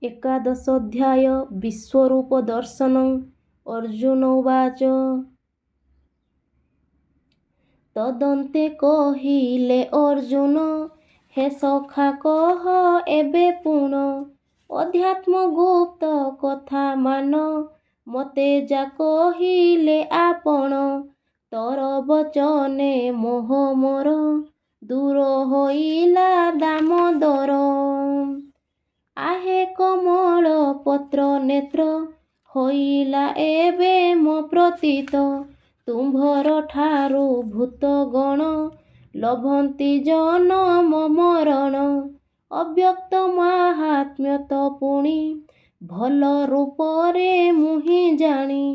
एकादशोऽध्याय विश्वरूपदर्शनम्। अर्जुन उवाच तदन्ते कहिले अर्जुन हे सखा कह एबे पुण अध्यात्मगुप्त कथा मान मते जा कहिले आपण तोर बचने मोह मोर दूर होइला दामोदर आहे कमल पत्र नेत्र होइला एबे मो प्रतीत तुम्भर ठारू भूत गण लभन्ति जनम मरण अव्यक्त माहात्म्य तो पुणी भल रूपरे मुहि जानी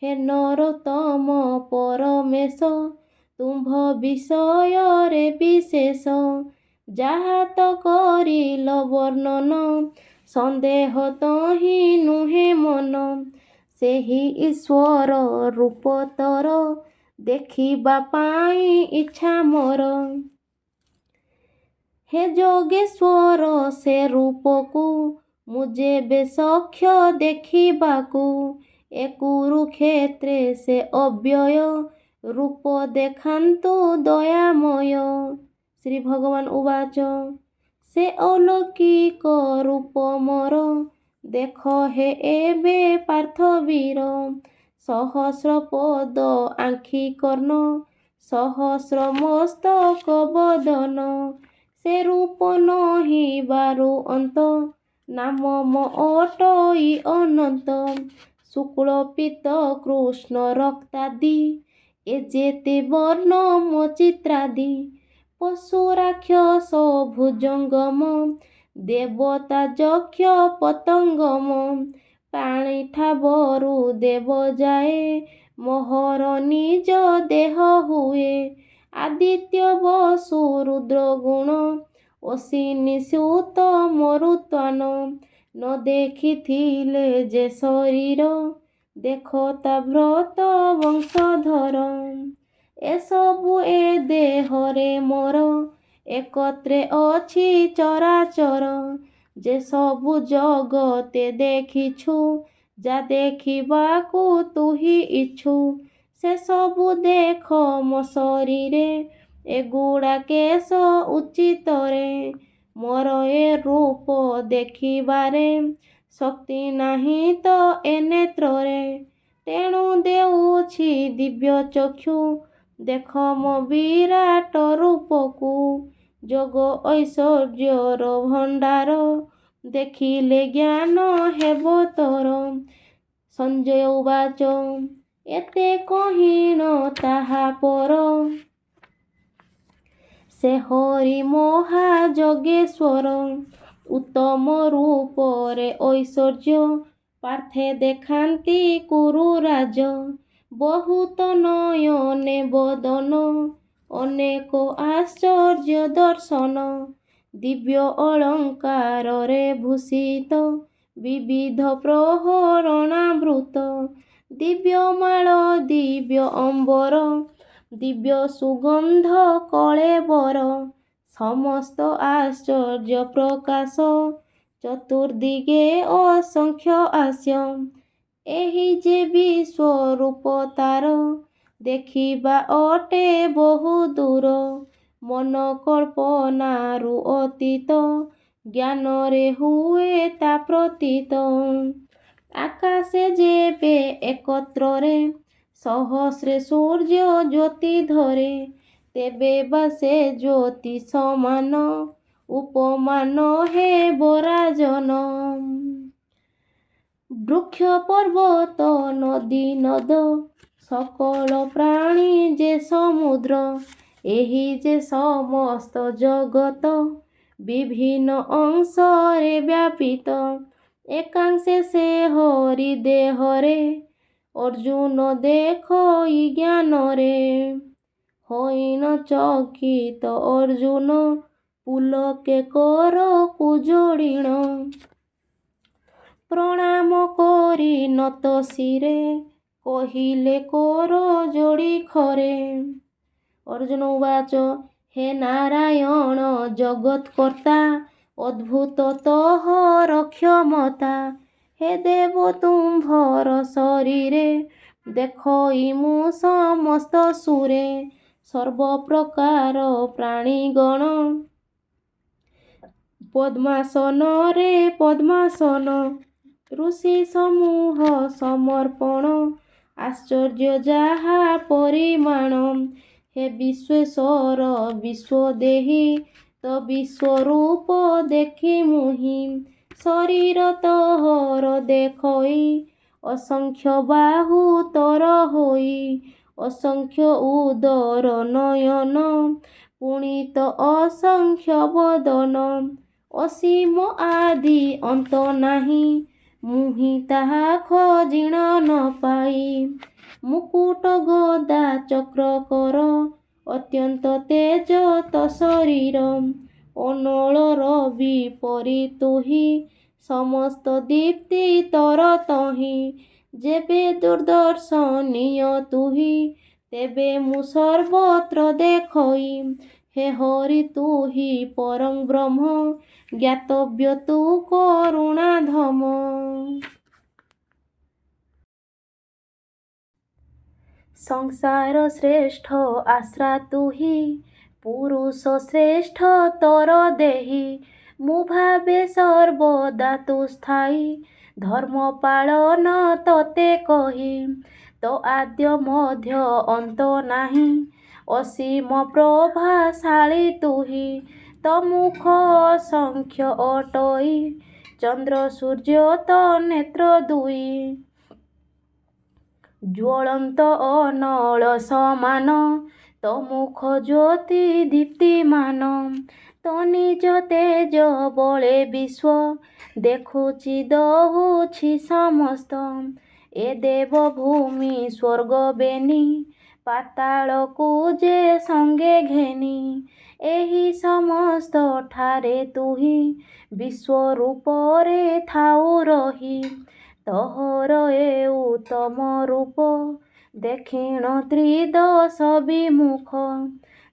हे नरोत्तम परमेश तुम्भ विषୟରେ विशेष ଯାହା ତ କରିଲ ବର୍ଣ୍ଣନ ସନ୍ଦେହ ତହିଁ ନୁହେଁ ମନ ସେହି ଈଶ୍ୱର ରୂପ ତୋର ଦେଖିବା ପାଇଁ ଇଚ୍ଛା ମୋର ହେ ଯୋଗେଶ୍ୱର ସେ ରୂପକୁ ମୁଁ ଯେବେ ସଖ୍ୟ ଦେଖିବାକୁ ଏ କୁରୁକ୍ଷେତ୍ରେ ସେ ଅବ୍ୟୟ ରୂପ ଦେଖାନ୍ତୁ ଦୟାମୟ ଶ୍ରୀ ଭଗବାନ ଉବାଚ ସେ ଅଲୌକିକ ରୂପ ମୋର ଦେଖ ହେ ଏବେ ପାର୍ଥବୀର ସହସ୍ର ପଦ ଆଙ୍ଖି କର୍ଣ୍ଣ ସହସ୍ର ମସ୍ତକ ବଦନ ସେ ରୂପ ନହି ବାରୁ ଅନ୍ତ ନାମ ମୋ ଅଟଇ ଅନନ୍ତ ଶୁକ୍ଳ ପୀତ କୃଷ୍ଣ ରକ୍ତାଦି ଏ ଯେତେ ବର୍ଣ୍ଣ ମୋ ଚିତ୍ରାଦି ପଶୁ ରାକ୍ଷସ ଭୁଜଙ୍ଗମ ଦେବତା ଯକ୍ଷ ପତଙ୍ଗମ ପାଣି ଠାବରୁ ଦେବ ଯାଏ ମୋହର ନିଜ ଦେହ ହୁଏ ଆଦିତ୍ୟ ବସୁ ରୁଦ୍ର ଗୁଣ ଅଶ୍ବିନୀ ସୁତ ମରୁତ୍ୱାନ ନ ଦେଖିଥିଲେ ଯେ ଶରୀର ଦେଖ ତା ଭ୍ରତ ବଂଶଧର ଏସବୁ ଏ ଦେହରେ ମୋର ଏକତ୍ରେ ଅଛି ଚରାଚର ଯେ ସବୁ ଜଗତେ ଦେଖିଛୁ ଯା ଦେଖିବାକୁ ତୁହି ଇଛୁ ସେ ସବୁ ଦେଖ ମୋ ଶରୀରେ ଏଗୁଡ଼ା କେଶ ଉଚିତରେ ମୋର ଏ ରୂପ ଦେଖିବାରେ ଶକ୍ତି ନାହିଁ ତ ଏ ନେତ୍ରରେ ତେଣୁ ଦେଉଛି ଦିବ୍ୟ ଚକ୍ଷୁ ଦେଖ ମୋ ବିରାଟ ରୂପକୁ ଯୋଗ ଐଶ୍ୱର୍ଯ୍ୟର ଭଣ୍ଡାର ଦେଖିଲେ ଜ୍ଞାନ ହେବ ତୋର ସଞ୍ଜୟ ଉବାଚ ଏତେ କହିଣ ତାହା ପର ସେ ହରି ମହାଯୋଗେଶ୍ୱର ଉତ୍ତମ ରୂପରେ ଐଶ୍ୱର୍ଯ୍ୟ ପାର୍ଥେ ଦେଖାନ୍ତି କୁରୁରାଜ ବହୁତ ନୟନେ ବଦନ ଅନେକ ଆଶ୍ଚର୍ଯ୍ୟ ଦର୍ଶନ ଦିବ୍ୟ ଅଳଙ୍କାରରେ ଭୂଷିତ ବିବିଧ ପ୍ରହରଣାବୃତ ଦିବ୍ୟମାଳ ଦିବ୍ୟ ଅମ୍ବର ଦିବ୍ୟ ସୁଗନ୍ଧ କଳେବର ସମସ୍ତ ଆଶ୍ଚର୍ଯ୍ୟ ପ୍ରକାଶ ଚତୁର୍ଦିଗେ ଅସଂଖ୍ୟ ଆସ୍ୟ ଏହି ଯେ ବିଶ୍ୱରୂପ ତାର ଦେଖିବା ଅଟେ ବହୁ ଦୂର ମନ କଳ୍ପନାରୁ ଅତୀତ ଜ୍ଞାନରେ ହୁଏ ତା ପ୍ରତୀତ ଆକାଶେ ଯେବେ ଏକତ୍ରରେ ସହସ୍ରେ ସୂର୍ଯ୍ୟ ଜ୍ୟୋତି ଧରେ ତେବେ ବା ସେ ଜ୍ୟୋତି ସମାନ ଉପମାନ ହେବ ରାଜନ ବୃକ୍ଷ ପର୍ବତ ନଦୀ ନଦ ସକଳ ପ୍ରାଣୀ ଯେ ସମୁଦ୍ର ଏହି ଯେ ସମସ୍ତ ଜଗତ ବିଭିନ୍ନ ଅଂଶରେ ବ୍ୟାପିତ ଏକାଂଶେ ସେ ହରି ଦେହରେ ଅର୍ଜୁନ ଦେଖ ଇ ଜ୍ଞାନରେ ହୋଇନ ଚକିତ ଅର୍ଜୁନ ପୁଲକେ କର କୁଜୋଡ଼ିଣ ପ୍ରଣାମ କରି ନତ ଶିରେ କହିଲେ କର ଯୋଡ଼ି ଖରେ ଅର୍ଜୁନ ଉବାଚ ହେ ନାରାୟଣ ଜଗତକର୍ତ୍ତା ଅଦ୍ଭୁତ ତୋହର କ୍ଷମତା ହେ ଦେବ ତୁମ୍ଭର ଶରୀରେ ଦେଖଇ ମୁଁ ସମସ୍ତ ସୁରେ ସର୍ବପ୍ରକାର ପ୍ରାଣୀଗଣ ପଦ୍ମାସନରେ ପଦ୍ମାସନ ଋଷି ସମୂହ ସମର୍ପଣ ଆଶ୍ଚର୍ଯ୍ୟ ଯାହା ପରିମାଣ ହେ ବିଶ୍ୱେଶ୍ୱର ବିଶ୍ୱଦେହି ତ ବିଶ୍ୱରୂପ ଦେଖି ମୁହିଁ ଶରୀର ତୋହର ଦେଖଇ ଅସଂଖ୍ୟ ବାହୁ ତୋର ହୋଇ ଅସଂଖ୍ୟ ଉଦର ନୟନ ପୁଣିତ ଅସଂଖ୍ୟ ବଦନ ଅସୀମ ଆଦି ଅନ୍ତ ନାହିଁ ମୁହିଁ ତାହା ଖୋଜିଣ ନ ପାଇ ମୁକୁଟ ଗଦା ଚକ୍ର କର ଅତ୍ୟନ୍ତ ତେଜ ତ ଶରୀର ଅନଳର ବିପରି ତୁହି ସମସ୍ତ ଦୀପ୍ତି ତୋର ତହିଁ ଯେବେ ଦୁର୍ଦର୍ଶନୀୟ ତୁହି ତେବେ ମୁଁ ସର୍ବତ୍ର ଦେଖଇ ହେ ହରି ତୁହି ପରଂ ବ୍ରହ୍ମ ଜ୍ଞାତବ୍ୟ ତୁ କରୁଣାଧମ ସଂସାର ଶ୍ରେଷ୍ଠ ଆଶ୍ରା ତୁହି ପୁରୁଷ ଶ୍ରେଷ୍ଠ ତୋର ଦେହି ମୁଁ ଭାବେ ସର୍ବଦା ତୁ ସ୍ଥାୟୀ ଧର୍ମ ପାଳନ ତତେ କହି ତ ଆଦ୍ୟ ମଧ୍ୟ ଅନ୍ତ ନାହିଁ ଅସୀମ ପ୍ରଭାଶାଳୀ ତୁହି ତ ମୁଖ ଅସଂଖ୍ୟ ଅଟଇ ଚନ୍ଦ୍ର ସୂର୍ଯ୍ୟ ତ ନେତ୍ର ଦୁଇ ଜ୍ୱଳନ୍ତ ଅନଳ ସମାନ ତ ମୁଖ ଜ୍ୟୋତି ଦୀପ୍ତିମାନ ତ ନିଜ ତେଜ ବଳେ ବିଶ୍ୱ ଦେଖୁଛି ଦହୁଛି ସମସ୍ତ ଏ ଦେବ ଭୂମି ସ୍ୱର୍ଗ ବେନି ପାତାଳକୁ ଯେ ସଙ୍ଗେ ଘେନି ଏହି ସମସ୍ତ ଠାରେ ତୁହି ବିଶ୍ୱରୂପରେ ଥାଉ ରହି ତୋହର ଏ ଉତ୍ତମ ରୂପ ଦେଖିଣ ତ୍ରିଦଶ ବିମୁଖ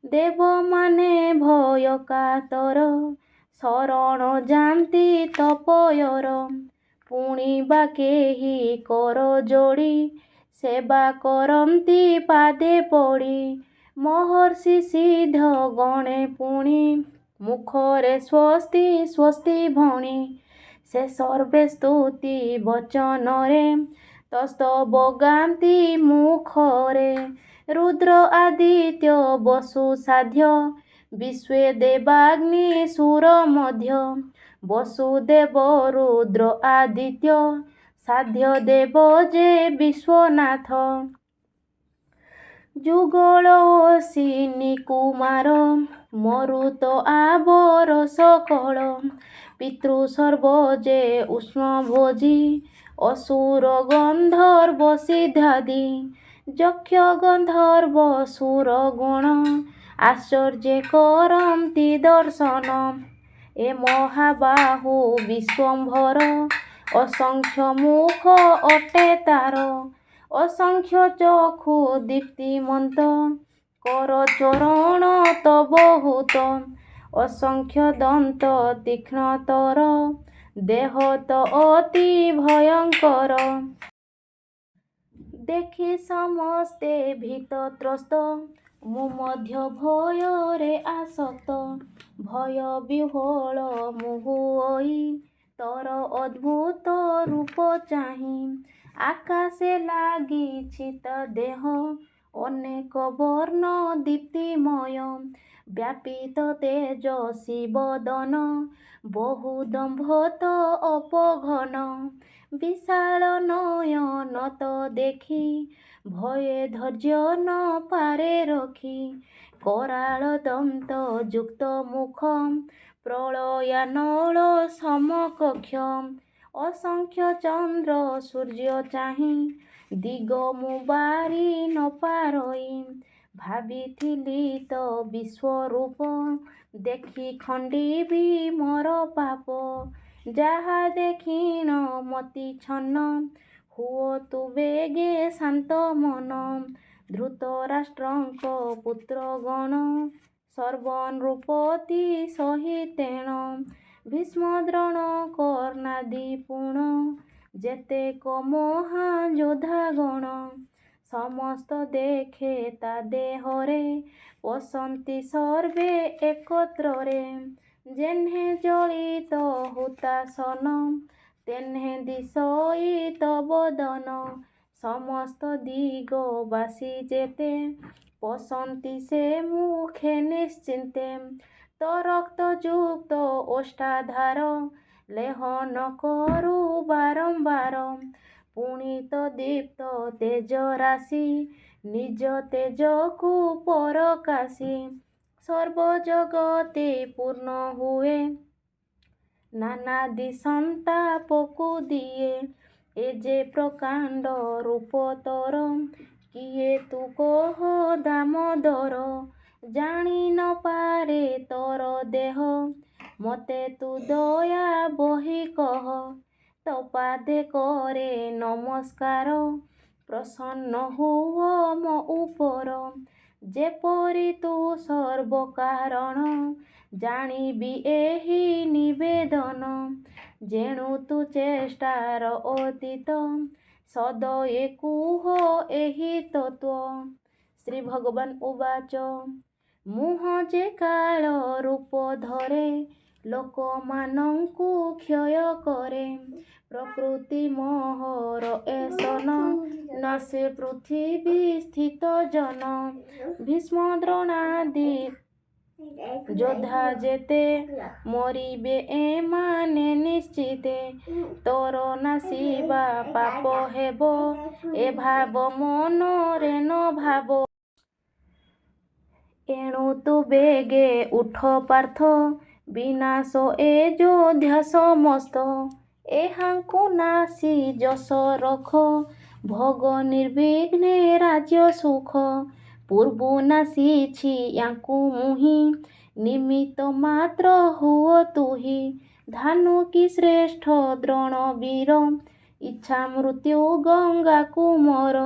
ଦେବମାନେ ଭୟ କାତର ଶରଣ ଯାନ୍ତି ତପୟର ପୁଣି ବା କେହି କର ଯୋଡ଼ି ସେବା କରନ୍ତି ପାଦେ ପଡ଼ି ମହର୍ଷି ସିଦ୍ଧ ଗଣେ ପୁଣି ମୁଖରେ ସ୍ୱସ୍ତି ସ୍ୱସ୍ତି ଭଣି ସେ ସର୍ବେ ସ୍ତୁତି ବଚନରେ ତସ୍ତବ ଗାନ୍ତି ମୁଖରେ ରୁଦ୍ର ଆଦିତ୍ୟ ବସୁ ସାଧ୍ୟ ବିଶ୍ୱେ ଦେବାଗ୍ନି ସୁର ମଧ୍ୟ ବସୁଦେବ ରୁଦ୍ର ଆଦିତ୍ୟ ସାଧ୍ୟ ଦେବ ଯେ ବିଶ୍ୱନାଥ ଯୁଗଳ ଅସିନି କୁମାର ମରୁତ ଆବର ସକଳ ପିତୃ ସର୍ବ ଯେ ଉଷ୍ଣ ଭୋଜି ଅସୁର ଗନ୍ଧର୍ବ ସିଦ୍ଧାଦି ଯକ୍ଷ ଗନ୍ଧର୍ବ ସୁର ଗଣ ଆଶ୍ଚର୍ଯ୍ୟ କରନ୍ତି ଦର୍ଶନ ଏ ମହାବାହୁ ବିଶ୍ୱମ୍ଭର ଅସଂଖ୍ୟ ମୁଖ ଅଟେ ତାର ଅସଂଖ୍ୟ ଚକ୍ଷୁ ଦୀପ୍ତିମନ୍ତ କର ଚରଣ ତ ବହୁତ ଅସଂଖ୍ୟ ଦନ୍ତ ତୀକ୍ଷ୍ଣ ତୋର ଦେହ ତ ଅତି ଭୟଙ୍କର ଦେଖି ସମସ୍ତେ ଭୀତତ୍ରସ୍ତ ମୁଁ ମଧ୍ୟ ଭୟରେ ଆସକ୍ତ ଭୟ ବିହ୍ୱଳ ମୁହୁ ହୋଇ ତୋର ଅଦ୍ଭୁତ ରୂପ ଚାହିଁ ଆକାଶେ ଲାଗିଛି ତ ଦେହ ଅନେକ ବର୍ଣ୍ଣ ଦୀପ୍ତିମୟ ବ୍ୟାପିତ ତେଜସ୍ୱୀ ବଦନ ବହୁ ଦମ୍ଭ ତ ଅପଘନ ବିଶାଳ ନୟନ ତ ଦେଖି ଭୟେ ଧୈର୍ଯ୍ୟ ନ ପାରେ ରଖି କରାଳ ଦନ୍ତ ଯୁକ୍ତ ମୁଖ ପ୍ରଳୟାନଳ ସମକକ୍ଷ ଅସଂଖ୍ୟ ଚନ୍ଦ୍ର ସୂର୍ଯ୍ୟ ଚାହିଁ ଦିଗ ମୁଁ ବାରି ନ ପାରଇ ଭାବିଥିଲି ତ ବିଶ୍ୱରୂପ ଦେଖି ଖଣ୍ଡିବି ମୋର ପାପ ଯାହା ଦେଖିଣ ମତି ଛନ୍ନ ହୁଅ ତୁ ବେଗେ ଶାନ୍ତ ମନ ଧୃତରାଷ୍ଟ୍ରଙ୍କ ପୁତ୍ର ଗଣ ସର୍ବନୃପତି ସହିତେଣ ଭୀଷ୍ମ ଦ୍ରୋଣ କର୍ଣ୍ଣାଦି ପୁଣ ଯେତେକ ମହାଯୋଦ୍ଧା ଗଣ ସମସ୍ତ ଦେଖେ ତା ଦେହରେ ପଶନ୍ତି ସର୍ବେ ଏକତ୍ରରେ ଯେହ୍ନେ ଜଳିତ ହୁତାସନ ତେହ୍ନେ ଦିଶୋଇ ବଦନ ସମସ୍ତ ଦିଗବାସୀ ଯେତେ ପଶନ୍ତି ସେ ମୁଖେ ନିଶ୍ଚିନ୍ତେ ତ ରକ୍ତଯୁକ୍ତ ଓଷ୍ଠାଧାର ଲେହନ କରୁ ବାରମ୍ବାର ପୁଣି ତ ଦୀପ୍ତ ତେଜ ରାଶି ନିଜ ତେଜକୁ ପରକାଶି ସର୍ବ ଜଗତେ ପୂର୍ଣ୍ଣ ହୁଏ ନାନାଦି ସନ୍ତାପକୁ ଦିଏ ଏ ଯେ ପ୍ରକାଣ୍ଡ ରୂପ ତୋର କିଏ ତୁ କହ ଦାମୋଦର ଜାଣି ନ ପାରେ ତୋର ଦେହ ମୋତେ ତୁ ଦୟା ବହି କହ ତ ପାଦେ କରେ ନମସ୍କାର ପ୍ରସନ୍ନ ହୁଅ ମୋ ଉପର ଯେପରି ତୁ ସର୍ବକାରଣ ଜାଣିବି ଏହି ନିବେଦନ ଯେଣୁ ତୁ ଚେଷ୍ଟାର ଅତୀତ ସଦୟେ କୁହ ଏହି ତତ୍ତ୍ୱ ଶ୍ରୀ ଭଗବାନ ଉବାଚ ମୁହଁ ଯେ କାଳ ରୂପ ଧରେ ଲୋକମାନଙ୍କୁ କ୍ଷୟ କରେ ପ୍ରକୃତି ମୋହର ଏସନ ନାସେ ପୃଥିବୀ ସ୍ଥିତ ଜନ ଭୀଷ୍ମ ଦ୍ରୋଣାଦି ଯୋଦ୍ଧା ଯେତେ ମରିବେ ଏମାନେ ନିଶ୍ଚିତେ ତୋର ନାସିବା ପାପ ହେବ ଏ ଭାବ ମନରେ ନ ଭାବ ଏଣୁ ତୁ ବେଗେ ଉଠ ପାର୍ଥ ବିନାଶ ଏ ଯୋଦ୍ଧା ସମସ୍ତ ଏହାଙ୍କୁ ନାସି ଯଶ ରଖ ଭୋଗ ନିର୍ବିଘ୍ନେ ରାଜ୍ୟ ସୁଖ ପୂର୍ବୁ ନାସିଛି ୟାଙ୍କୁ ମୁହିଁ ନିମିତ୍ତ ମାତ୍ର ହୁଅ ତୁହି ଧାନୁକି ଶ୍ରେଷ୍ଠ ଦ୍ରୋଣ ବୀର ଇଚ୍ଛା ମୃତ୍ୟୁ ଗଙ୍ଗାକୁ ମୋର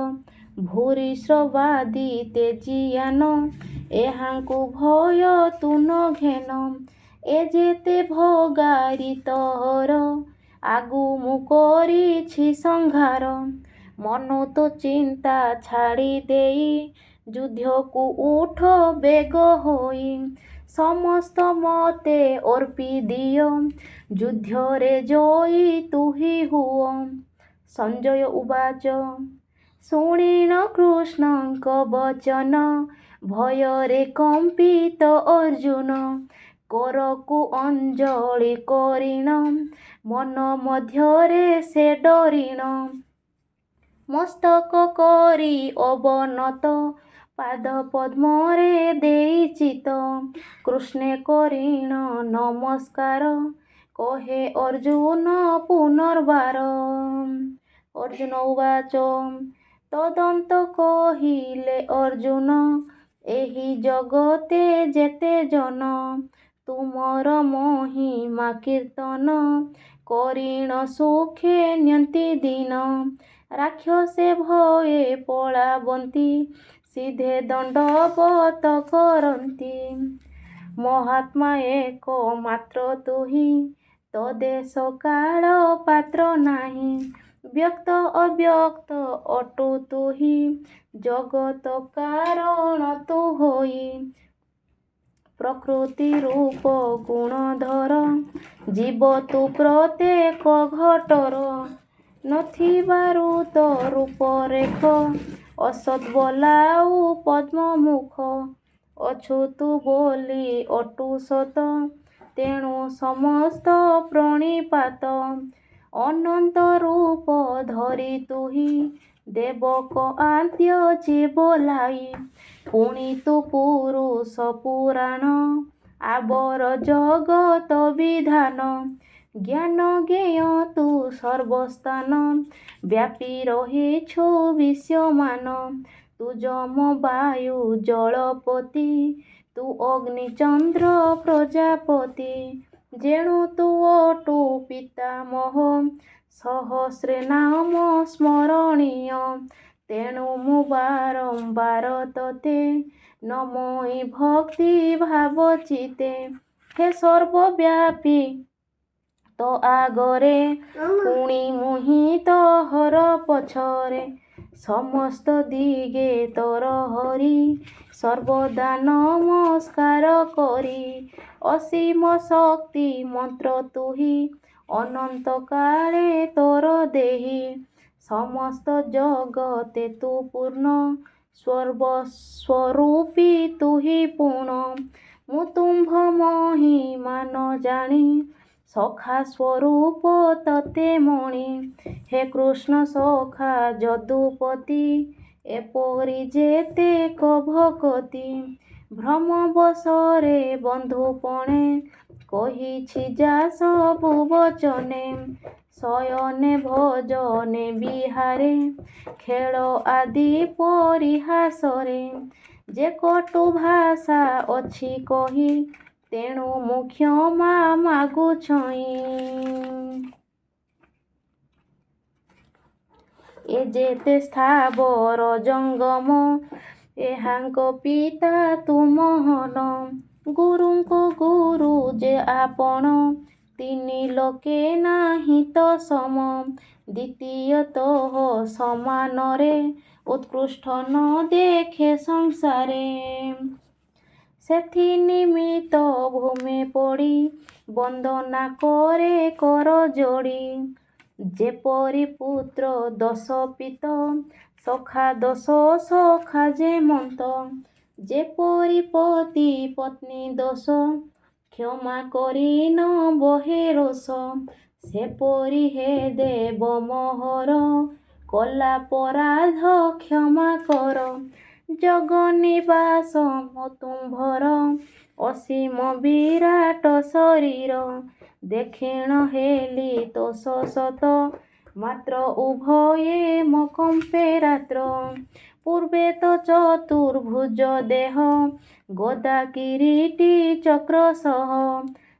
ଭୂରି ଶ୍ରବାଦି ତେଜିୟାନ ଏହାଙ୍କୁ ଭୟ ତୁ ନ ଘେନ ଏ ଯେତେ ଭଗାରି ତୋର ଆଗୁ ମୁଁ କରିଛି ସଂହାର ମନୁ ତୁ ଚିନ୍ତା ଛାଡ଼ି ଦେଇ ଯୁଦ୍ଧକୁ ଉଠ ବେଗ ହୋଇ ସମସ୍ତ ମତେ ଅର୍ପି ଦିଅ ଯୁଦ୍ଧରେ ଜୟୀ ତୁହି ହୁଅ ସଞ୍ଜୟ ଉବାଚ ଶୁଣିନ କୃଷ୍ଣଙ୍କ ବଚନ ଭୟରେ କମ୍ପିତ ଅର୍ଜୁନ କରକୁ ଅଞ୍ଜଳି କରିଣ ମନ ମଧ୍ୟରେ ସେ ଡରିଣ ମସ୍ତକ କରି ଅବନତ ପାଦ ପଦ୍ମରେ ଦେଇଚିତ କୃଷ୍ଣେ କରିଣ ନମସ୍କାର କହେ ଅର୍ଜୁନ ପୁନର୍ବାର ଅର୍ଜୁନ ଉବାଚ ତଦନ୍ତ କହିଲେ ଅର୍ଜୁନ ଏହି ଜଗତେ ଯେତେ ଜନ ତୁମର ମହିମା କୀର୍ତ୍ତନ କରିଣ ସୁଖେ ନିୟନ୍ତି ଦିନ ରାକ୍ଷସେ ଭୟେ ପଳାବନ୍ତି ସିଧେ ଦଣ୍ଡବତ କରନ୍ତି ମହାତ୍ମା ଏକ ମାତ୍ର ତୁହି ତ ଦେଶ କାଳ ପାତ୍ର ନାହିଁ ବ୍ୟକ୍ତ ଅବ୍ୟକ୍ତ ଅଟୁ ତୁହି ଜଗତ କାରଣ ତୁ ହୋଇ ପ୍ରକୃତି ରୂପ ଗୁଣଧର ଜୀବ ତୁ ପ୍ରତ୍ୟେକ ଘଟର ନଥିବାରୁ ତ ରୂପରେଖ ଅସତ୍ ବଲାଉ ପଦ୍ମମୁଖ ଅଛୁ ତୁ ବୋଲି ଅଟୁ ସତ ତେଣୁ ସମସ୍ତ ପ୍ରଣିପାତ ଅନନ୍ତ ରୂପ ଧରି ତୁହି ଦେବକ ଆଦ୍ୟ ଯେ ବୋଲାଇ ପୁଣି ତୁ ପୁରୁଷ ପୁରାଣ ଆବର ଜଗତ ବିଧାନ ଜ୍ଞାନ ଜ୍ଞେୟ ତୁ ସର୍ବସ୍ଥାନ ବ୍ୟାପୀ ରହିଛୁ ବିଶ୍ୱମାନ ତୁ ଯମ ବାୟୁ ଜଳପତି ତୁ ଅଗ୍ନି ଚନ୍ଦ୍ର ପ୍ରଜାପତି ଯେଣୁ ତୁ ଅଟୁ ପିତାମହ ସହସ୍ରେ ନାମ ସ୍ମରଣୀୟ ତେଣୁ ମୁଁ ବାରମ୍ବାର ତତେ ନମୋଇ ଭକ୍ତି ଭାବ ଚିତେ ହେ ସର୍ବବ୍ୟାପୀ ତ ଆଗରେ ପୁଣି ମୁହିଁ ତୋହର ପଛରେ ସମସ୍ତ ଦିଗେ ତୋର ହରି ସର୍ବଦା ନମସ୍କାର କରି ଅସୀମ ଶକ୍ତି ମନ୍ତ୍ର ତୁହି ଅନନ୍ତ କାଳେ ତୋର ଦେହି ସମସ୍ତ ଜଗତେ ତୁ ପୂର୍ଣ୍ଣ ସ୍ୱରୂପୀ ତୁହି ପୂର୍ଣ୍ଣ ମୁଁ ତୁମ୍ଭ ମହିମା ନ ଜାଣି ସଖା ସ୍ୱରୂପ ତତେ ମଣି ହେ କୃଷ୍ଣ ସଖା ଯଦୁପତି ଏପରି ଯେତେକ ଭକତି ଭ୍ରମବଶରେ ବନ୍ଧୁପଣେ କହିଛି ଯା ସବୁ ବଚନେ ଶୟନେ ଭଜନେ ବିହାରେ ଖେଳ ଆଦି ପରିହାସରେ ଯେ କଟୁ ଭାଷା ଅଛି କହି ତେଣୁ ମୁଁ କ୍ଷମା ମାଗୁଛଇଁ। ଏ ଯେତେ ସ୍ଥାବର ଜଙ୍ଗମ ଏହାଙ୍କ ପିତା ତୁମହନ ଗୁରୁଙ୍କ ଗୁରୁ ଯେ ଆପଣ ତିନି ଲୋକେ ନାହିଁ ତ ସମ ଦ୍ୱିତୀୟତଃ ସମାନରେ ଉତ୍କୃଷ୍ଟ ନ ଦେଖେ ସଂସାରେ ସେଥି ନିମିତ୍ତ ଭୂମି ପଡ଼ି ବନ୍ଦନା କରେ କର ଯୋଡ଼ି ଯେପରି ପୁତ୍ର ଦଶ ପିତ ସଖା ଦଶ ସଖା ଯେମନ୍ତ ଯେପରି ପତି ପତ୍ନୀ ଦୋଷ କ୍ଷମା କରି ନ ବହେ ରୋଷ ସେପରି ହେ ଦେବ ମୋହର କଲା ପରାଧ କ୍ଷମା କର ଜଗନ୍ନିବାସ ମୋ ତୁମ୍ଭର ଅସୀମ ବିରାଟ ଶରୀର ଦେଖିଣ ହେଲି ତୋଷ ସତ ମାତ୍ର ଉଭୟେ ମୋ କମ୍ପେ ରାତ୍ର ପୂର୍ବେ ତ ଚତୁର୍ଭୁଜ ଦେହ ଗଦା କିରୀଟି ଚକ୍ର ସହ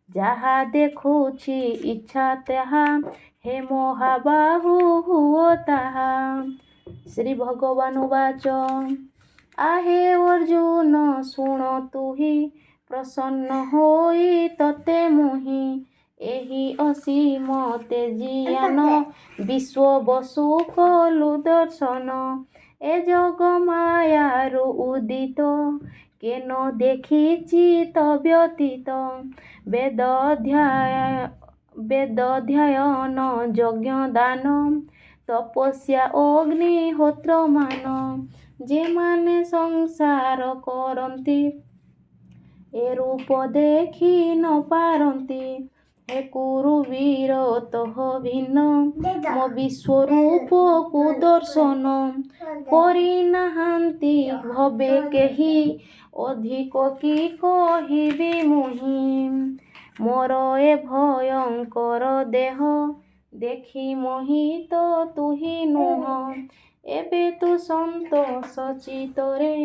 ଯାହା ଦେଖୁଛି ଇଚ୍ଛା ତାହା ହେ ମହାବାହୁ ହୁଅ ତାହା। ଶ୍ରୀ ଭଗବାନ ବାଚ ଆହେ ଅର୍ଜୁନ ଶୁଣ ତୁହି ପ୍ରସନ୍ନ ହୋଇ ତତେ ମୁହିଁ ଏହି ଅସୀମ ତେଜିୟାନ ବିଶ୍ୱ ବସୁ କଲୁ ଦର୍ଶନ ଏ ଜଗ ମାୟାରୁ ଉଦିତ କେନ ଦେଖିଛି ତ ବ୍ୟତୀତ ବେଦଧ୍ୟାୟନ ଯଜ୍ଞ ଦାନ ତପସ୍ୟା ଅଗ୍ନିହୋତ୍ର ମାନ ଯେମାନେ ସଂସାର କରନ୍ତି ଏ ରୂପ ଦେଖି ନ ପାରନ୍ତି ହେ କୁରୁ ବୀର ତୋହ ଭିନ୍ନ ମୋ ବିଶ୍ୱରୂପକୁ ଦର୍ଶନ କରିନାହାନ୍ତି ଭବେ କେହି ଅଧିକ କି କହିବି ମୁହିଁ ମୋର ଏ ଭୟଙ୍କର ଦେହ ଦେଖି ମୋହିତ ତୁହି ନୁହଁ ଏବେ ତୁ ସନ୍ତୋଷ ଚିତ୍ତରେ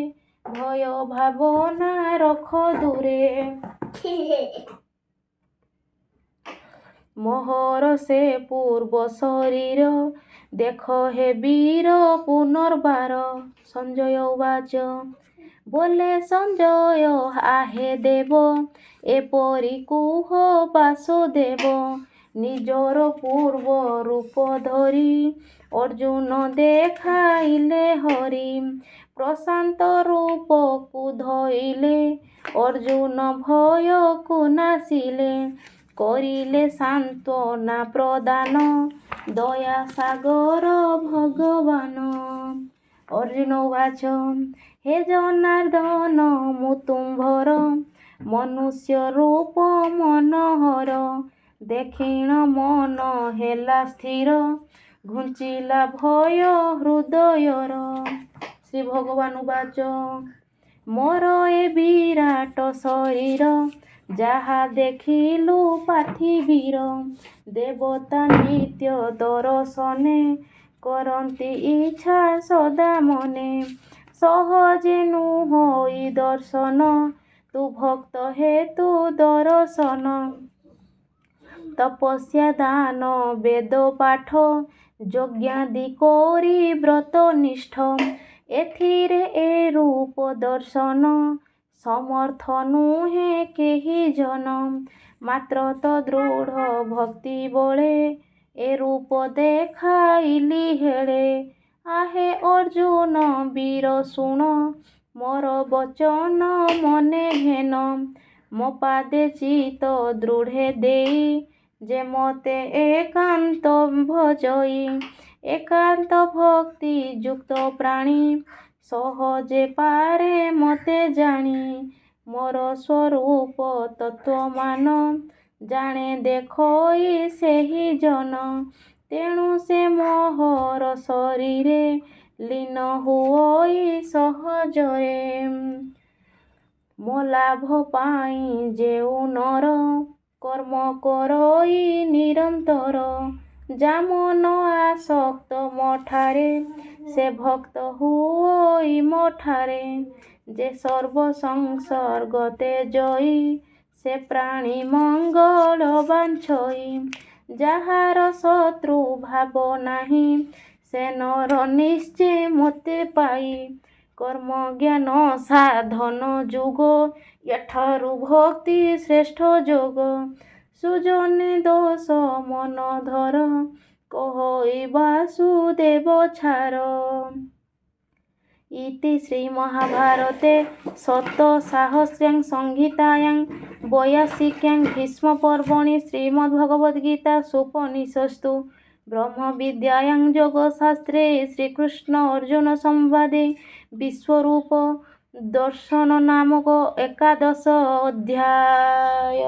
ଭୟ ଭାବନା ରଖ ଦୂରେ ମୋହର ସେ ପୂର୍ବ ଶରୀର ଦେଖ ହେ ବୀର ପୁନର୍ବାର ସଞ୍ଜୟ ଉବାଚ ବୋଲେ ସଞ୍ଜୟ ଆହେ ଦେବ ଏପରି କୁହ ବାସୁଦେବ ନିଜର ପୂର୍ବ ରୂପ ଧରି ଅର୍ଜୁନ ଦେଖାଇଲେ ହରି ପ୍ରଶାନ୍ତ ରୂପକୁ ଧଇଲେ ଅର୍ଜୁନ ଭୟକୁ ନାସିଲେ କରିଲେ ସାନ୍ତ୍ୱନା ପ୍ରଦାନ ଦୟା ସାଗର ଭଗବାନ ଅର୍ଜୁନ ଉବାଚ ହେ ଜନାର୍ଦ୍ଦନ ମୁଁ ତୁମ୍ଭର ମନୁଷ୍ୟ ରୂପ ମନୋହର ଦେଖିଣ ମନ ହେଲା ସ୍ଥିର ଘୁଞ୍ଚିଲା ଭୟ ହୃଦୟର ଶ୍ରୀ ଭଗବାନ ଉବାଚ ମୋର ଏ ବିରାଟ ଶରୀର ଯାହା ଦେଖିଲୁ ପାର୍ଥିବୀର ଦେବତା ନିତ୍ୟ ଦର୍ଶନେ କରନ୍ତି ଇଚ୍ଛା ସଦା ମନେ ସହଜେ ନୁହୋଇ ଦର୍ଶନ ତୁ ଭକ୍ତ ହେତୁ ଦର୍ଶନ ତପସ୍ୟା ଦାନ ବେଦ ପାଠ ଯଜ୍ଞାଦି କରି ବ୍ରତ ନିଷ୍ଠ ଏଥିରେ ଏ ରୂପ ଦର୍ଶନ ସମର୍ଥ ନୁହେଁ କେହି ଜନ ମାତ୍ର ତ ଦୃଢ଼ ଭକ୍ତି ବଳେ ଏ ରୂପ ଦେଖାଇଲି ହେଳେ। ଆହେ ଅର୍ଜୁନ ବୀର ଶୁଣ ମୋର ବଚନ ମନେ ଘେନ। ମୋ ପାଦେ ଚିତ ଦୃଢ଼େ ଦେଇ ଯେ ମୋତେ ଏକାନ୍ତ ଭଜଇ। ଏକାନ୍ତ ଭକ୍ତି ଯୁକ୍ତ ପ୍ରାଣୀ ସହଜେ ପାରେ ମୋତେ ଜାଣି। ମୋର ସ୍ୱରୂପ ତତ୍ତ୍ୱମାନ ଜାଣେ ଦେଖଇ ସେହି ଜନ। ତେଣୁ ସେ ମୋହର ଶରୀରେ ଲୀନ ହୁଅଇ ସହଜରେ। ମୋ ଲାଭ ପାଇଁ ଯେଉଁ ନର କର୍ମ କରଇ ନିରନ୍ତର। ଯା ମନ ଆସକ୍ତ ମୋଠାରେ ସେ ଭକ୍ତ ହୁଅଇ ମୋଠାରେ। ଯେ ସର୍ବ ସଂସର୍ଗ ତେଜଇ ସେ ପ୍ରାଣୀ ମଙ୍ଗଳ ବାଞ୍ଛଇ। ଯାହାର ଶତ୍ରୁ ଭାବ ନାହିଁ ସେ ନର ନିଶ୍ଚେ ମୋତେ ପାଇ। କର୍ମ ଜ୍ଞାନ ସାଧନ ଯୁଗ ଏଠାରୁ ଭକ୍ତି ଶ୍ରେଷ୍ଠ ଯୋଗ। ସୁଜନେ ଦୋଷ ମନ ଧର କହଇ ବାସୁଦେବ ଛାର। ଇତି ଶ୍ରୀମହାଭାରତେ ସପ୍ତସାହସ୍ର୍ୟାଂ ସଂହିତାୟାଂ ବୈୟାସିକ୍ୟାଂ ଭୀଷ୍ମପର୍ବଣି ଶ୍ରୀମଦ୍ଭଗବଦ୍ଗୀତାसूपनिषत्सु ब्रह्मविद्यायां योगशास्त्रे श्रीकृष्ण अर्जुन संवादे विश्वरूप दर्शन नामक एकादश अध्याय।